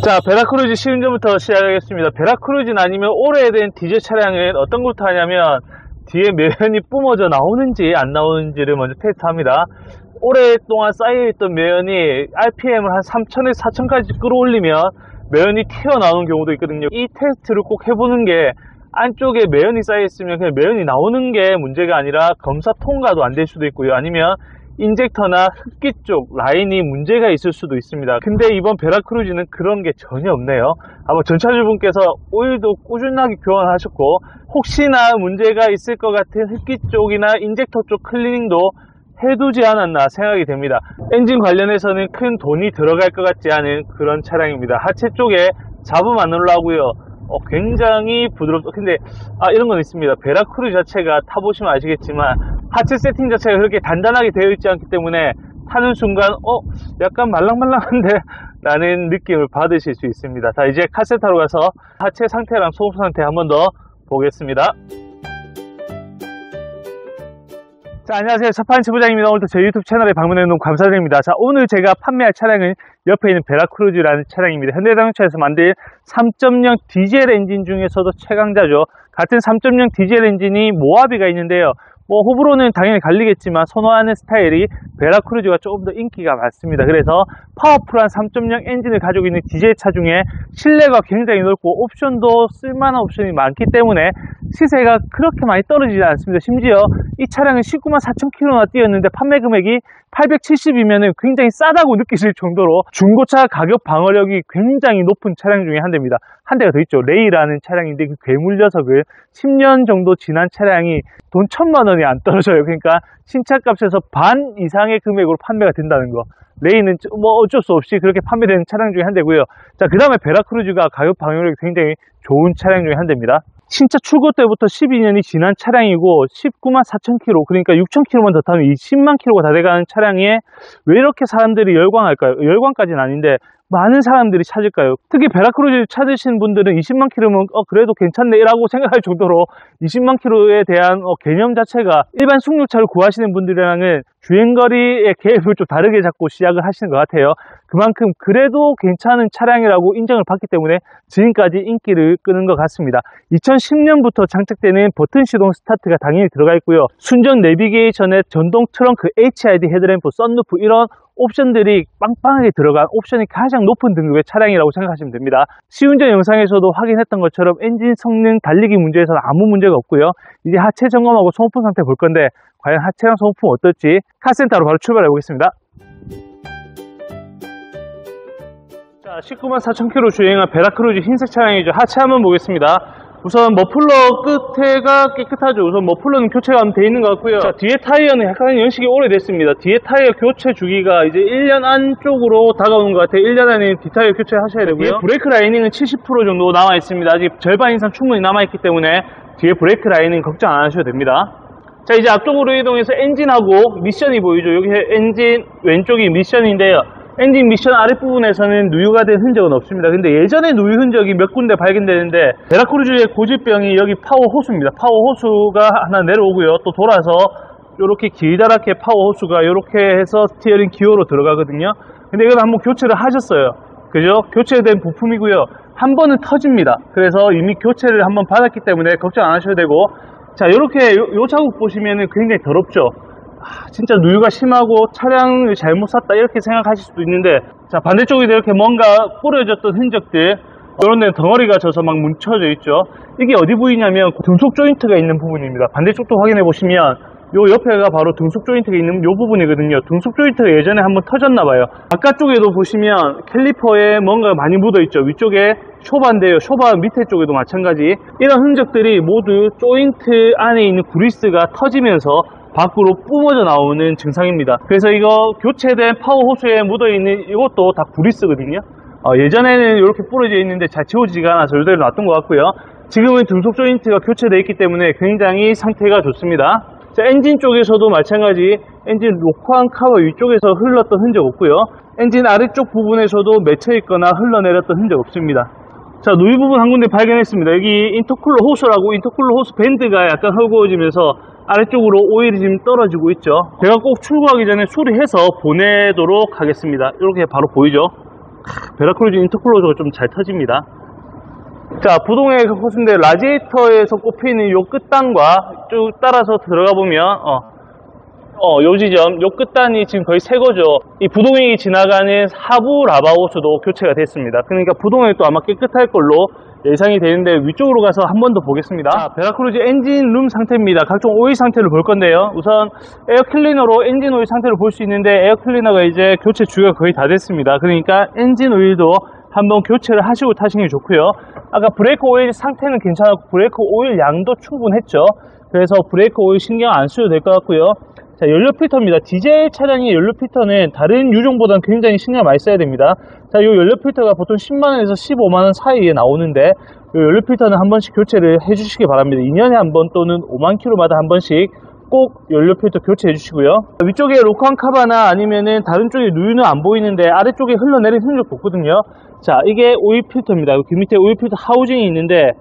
자, 베라크루즈 시운전부터 시작하겠습니다. 베라크루즈는 아니면 오래된 디젤 차량은 어떤 것부터 하냐면 뒤에 매연이 뿜어져 나오는지 안 나오는지를 먼저 테스트합니다. 오랫동안 쌓여있던 매연이 RPM을 한 3000에서 4000까지 끌어올리면 매연이 튀어나오는 경우도 있거든요. 이 테스트를 꼭 해보는 게, 안쪽에 매연이 쌓여있으면 그냥 매연이 나오는 게 문제가 아니라 검사 통과도 안 될 수도 있고요. 아니면 인젝터나 흡기 쪽 라인이 문제가 있을 수도 있습니다. 근데 이번 베라크루즈는 그런 게 전혀 없네요. 아마 전차주분께서 오일도 꾸준하게 교환하셨고, 혹시나 문제가 있을 것 같은 흡기 쪽이나 인젝터 쪽 클리닝도 해두지 않았나 생각이 됩니다. 엔진 관련해서는 큰 돈이 들어갈 것 같지 않은 그런 차량입니다. 하체 쪽에 잡음 안 올라오고요. 굉장히 부드럽고, 근데 이런 건 있습니다. 베라크루즈 자체가 타보시면 아시겠지만 하체 세팅 자체가 그렇게 단단하게 되어 있지 않기 때문에 타는 순간 약간 말랑말랑한데 라는 느낌을 받으실 수 있습니다. 자, 이제 카세타로 가서 하체 상태랑 소음 상태 한 번 더 보겠습니다. 자, 안녕하세요. 첫판치 부장입니다. 오늘도 제 유튜브 채널에 방문해 주셔서 감사드립니다. 자, 오늘 제가 판매할 차량은 옆에 있는 베라크루즈라는 차량입니다. 현대자동차에서 만든 3.0 디젤 엔진 중에서도 최강자죠. 같은 3.0 디젤 엔진이 모하비가 있는데요. 호불호는 당연히 갈리겠지만 선호하는 스타일이 베라크루즈가 조금 더 인기가 많습니다. 그래서 파워풀한 3.0 엔진을 가지고 있는 디젤 차 중에 실내가 굉장히 넓고 옵션도 쓸만한 옵션이 많기 때문에 시세가 그렇게 많이 떨어지지 않습니다. 심지어 이 차량은 19만 4천 킬로나 뛰었는데 판매 금액이 870이면 굉장히 싸다고 느끼실 정도로 중고차 가격 방어력이 굉장히 높은 차량 중에 한 대입니다. 한 대가 더 있죠. 레이라는 차량인데 그 괴물 녀석을 10년 정도 지난 차량이 돈 1000만 원이 안 떨어져요. 그러니까 신차값에서 반 이상의 금액으로 판매가 된다는 거. 레이는 어쩔 수 없이 그렇게 판매되는 차량 중에 한 대고요. 자, 그 다음에 베라크루즈가 가격 방어력이 굉장히 좋은 차량 중에 한 대입니다. 신차 출고 때부터 12년이 지난 차량이고 19만 4천 킬로, 그러니까 6천 킬로만 더 타면 20만 킬로가 다 돼가는 차량에 왜 이렇게 사람들이 열광할까요? 열광까지는 아닌데 많은 사람들이 찾을까요? 특히 베라크루즈 찾으신 분들은 20만 킬로면 그래도 괜찮네 라고 생각할 정도로 20만 킬로에 대한 개념 자체가 일반 승용차를 구하시는 분들이랑은 주행거리의 갭을 좀 다르게 잡고 시작을 하시는 것 같아요. 그만큼 그래도 괜찮은 차량이라고 인정을 받기 때문에 지금까지 인기를 끄는 것 같습니다. 2010년부터 장착되는 버튼 시동 스타트가 당연히 들어가 있고요. 순정 내비게이션에 전동 트렁크, HID 헤드램프, 썬루프 이런 옵션들이 빵빵하게 들어간 옵션이 가장 높은 등급의 차량이라고 생각하시면 됩니다. 시운전 영상에서도 확인했던 것처럼 엔진 성능 달리기 문제에서는 아무 문제가 없고요. 이제 하체 점검하고 소모품 상태 볼 건데 과연 하체랑 소모품 어떨지 카센터로 바로 출발해 보겠습니다. 자, 19만 4천 킬로 주행한 베라크루즈 흰색 차량이죠. 하체 한번 보겠습니다. 우선 머플러 끝에가 깨끗하죠. 우선 머플러는 교체가 돼 있는 것 같고요. 자, 뒤에 타이어는 약간 연식이 오래됐습니다. 뒤에 타이어 교체 주기가 이제 1년 안쪽으로 다가오는 것 같아요. 1년 안에 뒷타이어 교체하셔야 되고요. 브레이크 라이닝은 70% 정도 남아 있습니다. 아직 절반 이상 충분히 남아 있기 때문에 뒤에 브레이크 라이닝 걱정 안 하셔도 됩니다. 자, 이제 앞쪽으로 이동해서 엔진하고 미션이 보이죠. 여기 엔진 왼쪽이 미션인데요. 엔진 미션 아랫부분에서는 누유가 된 흔적은 없습니다. 근데 예전에 누유 흔적이 몇 군데 발견되는데 베라크루즈의 고질병이 여기 파워 호수입니다. 파워 호수가 하나 내려오고요. 또 돌아서 이렇게 길다랗게 파워 호수가 이렇게 해서 스티어링 기어로 들어가거든요. 근데 이건 한번 교체를 하셨어요. 그죠? 교체된 부품이고요. 한 번은 터집니다. 그래서 이미 교체를 한번 받았기 때문에 걱정 안 하셔도 되고, 자, 이렇게 요 자국 보시면은 굉장히 더럽죠. 진짜 누유가 심하고 차량을 잘못 샀다 이렇게 생각하실 수도 있는데, 자, 반대쪽에도 이렇게 뭔가 뿌려졌던 흔적들, 이런 데는 덩어리가 져서 막 뭉쳐져 있죠. 이게 어디 보이냐면 등속 조인트가 있는 부분입니다. 반대쪽도 확인해 보시면 요 옆에가 바로 등속 조인트가 있는 요 부분이거든요. 등속 조인트가 예전에 한번 터졌나 봐요. 바깥쪽에도 보시면 캘리퍼에 뭔가 많이 묻어 있죠. 위쪽에 쇼바인데요. 쇼바 밑에 쪽에도 마찬가지. 이런 흔적들이 모두 조인트 안에 있는 그리스가 터지면서 밖으로 뿜어져 나오는 증상입니다. 그래서 이거 교체된 파워 호수에 묻어있는 이것도 다 그리스거든요. 예전에는 이렇게 부러져 있는데 잘 지워지지가 않아서 이대로 놔둔 것 같고요. 지금은 등속 조인트가 교체되어 있기 때문에 굉장히 상태가 좋습니다. 자, 엔진 쪽에서도 마찬가지. 엔진 로커한 카바 위쪽에서 흘렀던 흔적 없고요. 엔진 아래쪽 부분에서도 맺혀 있거나 흘러내렸던 흔적 없습니다. 자, 누유 부분 한 군데 발견했습니다. 여기 인터쿨러 호스라고, 인터쿨러 호스 밴드가 약간 헐거워지면서 아래쪽으로 오일이 지금 떨어지고 있죠. 제가 꼭 출고하기 전에 수리해서 보내도록 하겠습니다. 이렇게 바로 보이죠. 베라크루즈 인터쿨러가 좀 잘 터집니다. 자, 부동의 호스인데 라디에이터에서 꼽히는 요 끝단과 쭉 따라서 들어가 보면 요 지점, 요 끝단이 지금 거의 새 거죠. 이 부동액이 지나가는 하부 라바 호스도 교체가 됐습니다. 그러니까 부동액도 아마 깨끗할 걸로 예상이 되는데 위쪽으로 가서 한 번 더 보겠습니다. 자, 베라크루즈 엔진 룸 상태입니다. 각종 오일 상태를 볼 건데요. 우선 에어 클리너로 엔진 오일 상태를 볼 수 있는데 에어 클리너가 이제 교체 주기가 거의 다 됐습니다. 그러니까 엔진 오일도 한번 교체를 하시고 타시는 게 좋고요. 아까 브레이크 오일 상태는 괜찮았고 브레이크 오일 양도 충분했죠. 그래서 브레이크 오일 신경 안 쓰셔도 될 것 같고요. 자, 연료 필터입니다. 디젤 차량의 연료 필터는 다른 유종보다는 굉장히 신경 많이 써야 됩니다. 자, 이 연료 필터가 보통 10만원에서 15만원 사이에 나오는데 이 연료 필터는 한 번씩 교체를 해주시기 바랍니다. 2년에 한 번 또는 5만 킬로마다 한 번씩 꼭 연료 필터 교체해 주시고요. 위쪽에 로칸 카바나 아니면은 다른 쪽에 누유는 안 보이는데 아래쪽에 흘러내린 흔적도 없거든요. 자, 이게 오일 필터입니다. 그 밑에 오일 필터 하우징이 있는데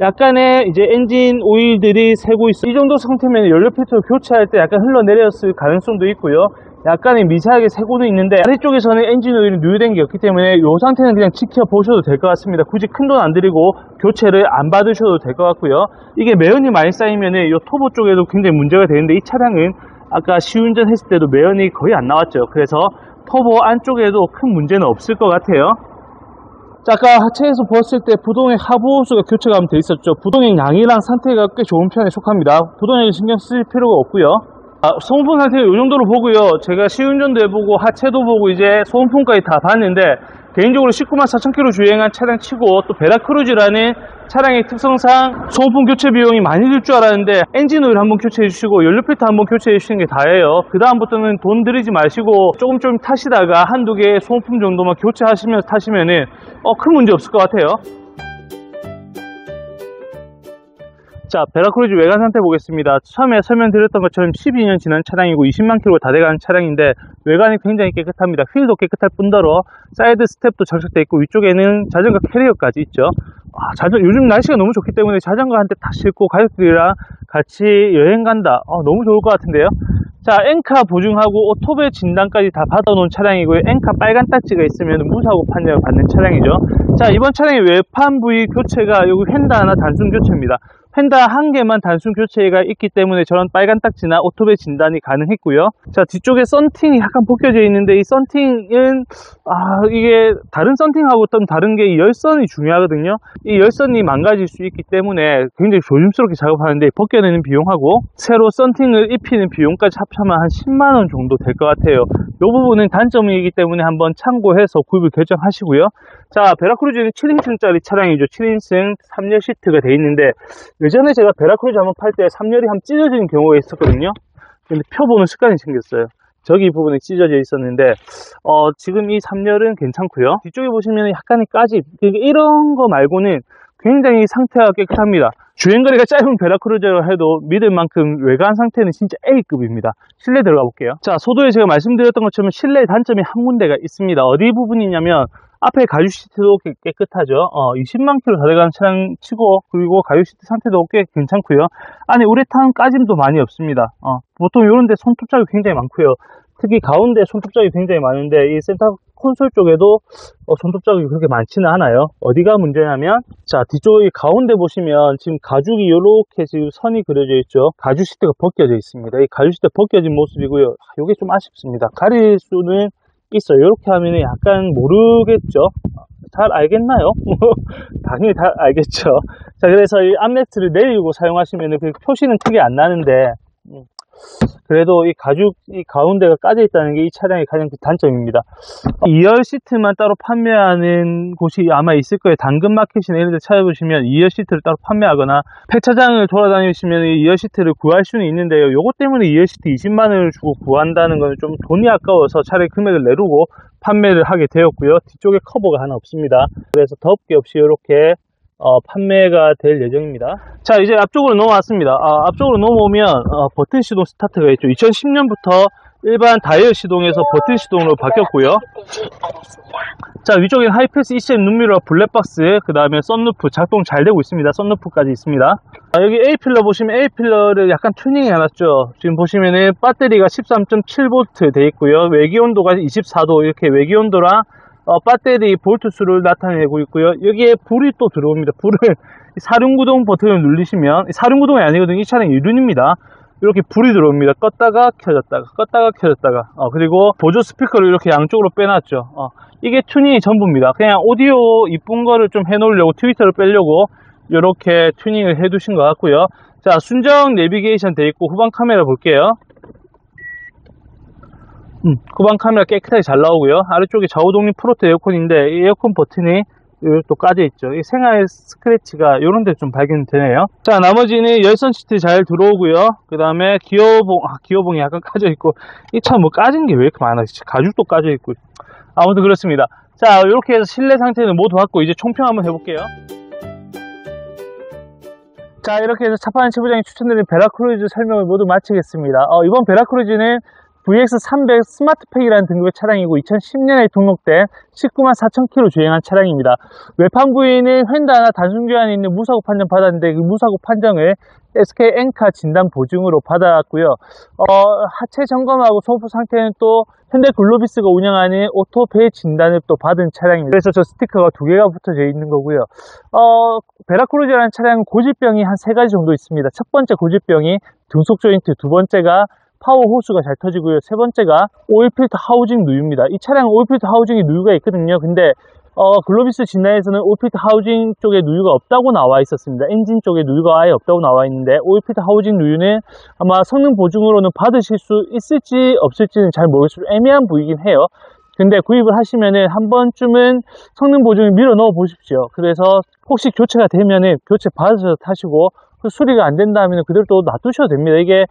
약간의 이제 엔진 오일들이 새고 있어요. 이 정도 상태면 연료 필터 교체할 때 약간 흘러내렸을 가능성도 있고요. 약간의 미세하게 새고는 있는데 아래쪽에서는 엔진 오일이 누유된 게 없기 때문에 이 상태는 그냥 지켜보셔도 될 것 같습니다. 굳이 큰 돈 안 들이고 교체를 안 받으셔도 될 것 같고요. 이게 매연이 많이 쌓이면 이 터보 쪽에도 굉장히 문제가 되는데 이 차량은 아까 시운전 했을 때도 매연이 거의 안 나왔죠. 그래서 터보 안쪽에도 큰 문제는 없을 것 같아요. 자, 아까 하체에서 보았을 때 부동액 하부 호스가 교체가 돼 있었죠. 부동액 양이랑 상태가 꽤 좋은 편에 속합니다. 부동액에 신경 쓸 필요가 없고요. 소음품 상태 이 정도로 보고요. 제가 시운전도 해보고 하체도 보고 이제 소음품까지 다 봤는데 개인적으로 19만 4,000km 주행한 차량 치고 또 베라크루즈라는 차량의 특성상 소음품 교체 비용이 많이 들 줄 알았는데 엔진 오일 한번 교체해 주시고 연료 필터 한번 교체해 주시는 게 다예요. 그 다음부터는 돈 들이지 마시고 조금 타시다가 한두 개 소음품 정도만 교체하시면서 타시면은 큰 문제 없을 것 같아요. 자, 베라크루즈 외관 상태 보겠습니다. 처음에 설명드렸던 것처럼 12년 지난 차량이고 20만 킬로가 다 돼가는 차량인데 외관이 굉장히 깨끗합니다. 휠도 깨끗할 뿐더러 사이드 스텝도 장착되어 있고 위쪽에는 자전거 캐리어까지 있죠. 요즘 날씨가 너무 좋기 때문에 자전거 한 대 다 싣고 가족들이랑 같이 여행 간다. 너무 좋을 것 같은데요. 자, 엔카 보증하고 오토배 진단까지 다 받아놓은 차량이고요. 엔카 빨간 딱지가 있으면 무사고 판정을 받는 차량이죠. 자, 이번 차량의 외판 부위 교체가 여기 휀다 하나 단순 교체입니다. 휀다 한 개만 단순 교체가 있기 때문에 저런 빨간 딱지나 오토배 진단이 가능했고요. 자, 뒤쪽에 썬팅이 약간 벗겨져 있는데 이 썬팅은 이게 다른 썬팅하고 좀 다른 게 이 열선이 중요하거든요. 이 열선이 망가질 수 있기 때문에 굉장히 조심스럽게 작업하는데 벗겨내는 비용하고 새로 썬팅을 입히는 비용까지 합하면 한 10만원 정도 될 것 같아요. 이 부분은 단점이기 때문에 한번 참고해서 구입을 결정하시고요. 자, 베라크루즈는 7인승짜리 차량이죠. 7인승 3열 시트가 되어 있는데 예전에 제가 베라크루즈 한번 팔 때 3열이 한번 찢어지는 경우가 있었거든요. 근데 펴보는 습관이 생겼어요. 저기 부분이 찢어져 있었는데 지금 이 3열은 괜찮고요. 뒤쪽에 보시면 약간의 까짐, 이런 거 말고는 굉장히 상태가 깨끗합니다. 주행거리가 짧은 베라크루즈라 해도 믿을 만큼 외관 상태는 진짜 A급입니다. 실내 들어가 볼게요. 자, 소도에 제가 말씀드렸던 것처럼 실내 단점이 한 군데가 있습니다. 어디 부분이냐면 앞에 가죽 시트도 깨끗하죠. 20만 킬로 다 돼가는 차량 치고 그리고 가죽 시트 상태도 꽤 괜찮고요. 안에 우레탄 까짐도 많이 없습니다. 보통 이런 데 손톱 자국이 굉장히 많고요. 특히 가운데 손톱 자국이 굉장히 많은데 이 센터 콘솔 쪽에도 손톱 자국이 그렇게 많지는 않아요. 어디가 문제냐면 자, 뒤쪽에 가운데 보시면 지금 가죽이 이렇게 지금 선이 그려져 있죠. 가죽 시트가 벗겨져 있습니다. 이 가죽 시트 벗겨진 모습이고요. 이게 좀 아쉽습니다. 가릴 수는 있어요. 이렇게 하면 약간 모르겠죠. 잘 알겠나요? 당연히 다 알겠죠. 자, 그래서 이 암레스트를 내리고 사용하시면 그 표시는 크게 안 나는데 그래도 이 가죽 이 가운데가 까져 있다는 게 이 차량의 가장 큰 단점입니다. 2열 시트만 따로 판매하는 곳이 아마 있을 거예요. 당근마켓이나 이런 데 찾아보시면 2열 시트를 따로 판매하거나 폐차장을 돌아다니시면 2열 시트를 구할 수는 있는데요. 요것 때문에 2열 시트 20만원을 주고 구한다는 건 좀 돈이 아까워서 차라리 금액을 내르고 판매를 하게 되었고요. 뒤쪽에 커버가 하나 없습니다. 그래서 덮개 없이 이렇게 판매가 될 예정입니다. 자, 이제 앞쪽으로 넘어왔습니다. 앞쪽으로 넘어오면 버튼 시동 스타트가 있죠. 2010년부터 일반 다이얼 시동에서 버튼 시동으로 바뀌었고요. 자, 위쪽에는 하이패스 ECM 눈미러 블랙박스, 그 다음에 썬루프 작동 잘 되고 있습니다. 썬루프까지 있습니다. 여기 A필러 보시면 A필러를 약간 튜닝이 해놨죠. 지금 보시면은 배터리가 13.7V 되어 있고요. 외기온도가 24도, 이렇게 외기온도랑 배터리 볼트 수를 나타내고 있고요. 여기에 불이 또 들어옵니다. 불은 사륜구동 버튼을 누르시면, 사륜구동이 아니거든요. 이 차량 이륜입니다. 이렇게 불이 들어옵니다. 껐다가 켜졌다가 그리고 보조 스피커를 이렇게 양쪽으로 빼놨죠. 이게 튜닝이 전부입니다. 그냥 오디오 이쁜 거를 좀 해놓으려고, 트위터를 빼려고 이렇게 튜닝을 해 두신 것 같고요. 자, 순정 내비게이션 돼 있고, 후방 카메라 볼게요. 후방 카메라 깨끗하게 잘 나오고요. 아래쪽에 좌우독립 프로토 에어컨인데, 이 에어컨 버튼이 또 까져 있죠. 이 생활 스크래치가 이런 데 좀 발견되네요. 자, 나머지는 열선 시트 잘 들어오고요. 그 다음에 기어봉이 약간 까져 있고, 이 차 뭐 까진 게 왜 이렇게 많아? 가죽도 까져 있고. 아무튼 그렇습니다. 자, 이렇게 해서 실내 상태는 모두 왔고, 이제 총평 한번 해볼게요. 자, 이렇게 해서 차파는 최부장이 추천드린 베라크루즈 설명을 모두 마치겠습니다. 이번 베라크루즈는 VX300 스마트팩이라는 등급의 차량이고 2010년에 등록된 194,000km 주행한 차량입니다. 외판 부위는 휀다나 단순 교환이 있는 무사고 판정 받았는데, 그 무사고 판정을 SK 엔카 진단 보증으로 받았고요. 하체 점검하고 소모품 상태는 또 현대 글로비스가 운영하는 오토 배 진단을 또 받은 차량입니다. 그래서 저 스티커가 2개가 붙어져 있는 거고요. 베라크루즈라는 차량은 고질병이 한 3가지 정도 있습니다. 첫 번째 고질병이 등속 조인트, 두 번째가 파워 호스가 잘 터지고요. 세 번째가 오일 필터 하우징 누유입니다. 이 차량은 오일 필터 하우징에 누유가 있거든요. 근데 글로비스 진단에서는 오일 필터 하우징 쪽에 누유가 없다고 나와 있었습니다. 엔진 쪽에 누유가 아예 없다고 나와 있는데, 오일 필터 하우징 누유는 아마 성능 보증으로는 받으실 수 있을지 없을지는 잘 모르겠어요. 애매한 부위이긴 해요. 근데 구입을 하시면은 한 번쯤은 성능 보증을 밀어 넣어 보십시오. 그래서 혹시 교체가 되면은 교체 받으셔서 타시고, 그 수리가 안 된다면 그대로 또 놔두셔도 됩니다. 이게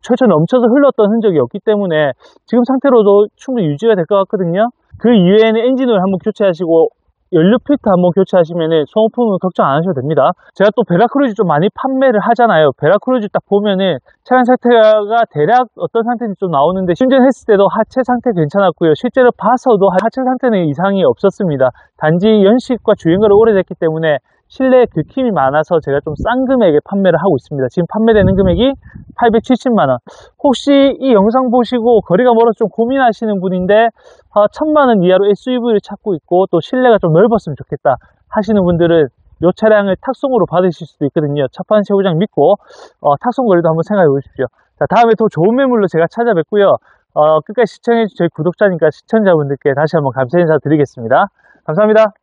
철철 넘쳐서 흘렀던 흔적이 없기 때문에 지금 상태로도 충분히 유지가 될 것 같거든요. 그 이외에는 엔진오일 한번 교체하시고, 연료 필터 한번 교체하시면은 소모품은 걱정 안 하셔도 됩니다. 제가 또 베라크루즈 좀 많이 판매를 하잖아요. 베라크루즈 딱 보면은 차량 상태가 대략 어떤 상태인지 좀 나오는데, 운전했을 때도 하체 상태 괜찮았고요. 실제로 봐서도 하체 상태는 이상이 없었습니다. 단지 연식과 주행거리 오래됐기 때문에 실내에 긁힘이 많아서 제가 좀 싼 금액에 판매를 하고 있습니다. 지금 판매되는 금액이 870만원. 혹시 이 영상 보시고 거리가 멀어서 좀 고민하시는 분인데 1000만원 이하로 SUV를 찾고 있고, 또 실내가 좀 넓었으면 좋겠다 하시는 분들은 이 차량을 탁송으로 받으실 수도 있거든요. 차판 최부장 믿고 탁송 거리도 한번 생각해 보십시오. 자, 다음에 더 좋은 매물로 제가 찾아뵙고요. 끝까지 시청해주신 저희 구독자니까 시청자분들께 다시 한번 감사 인사 드리겠습니다. 감사합니다.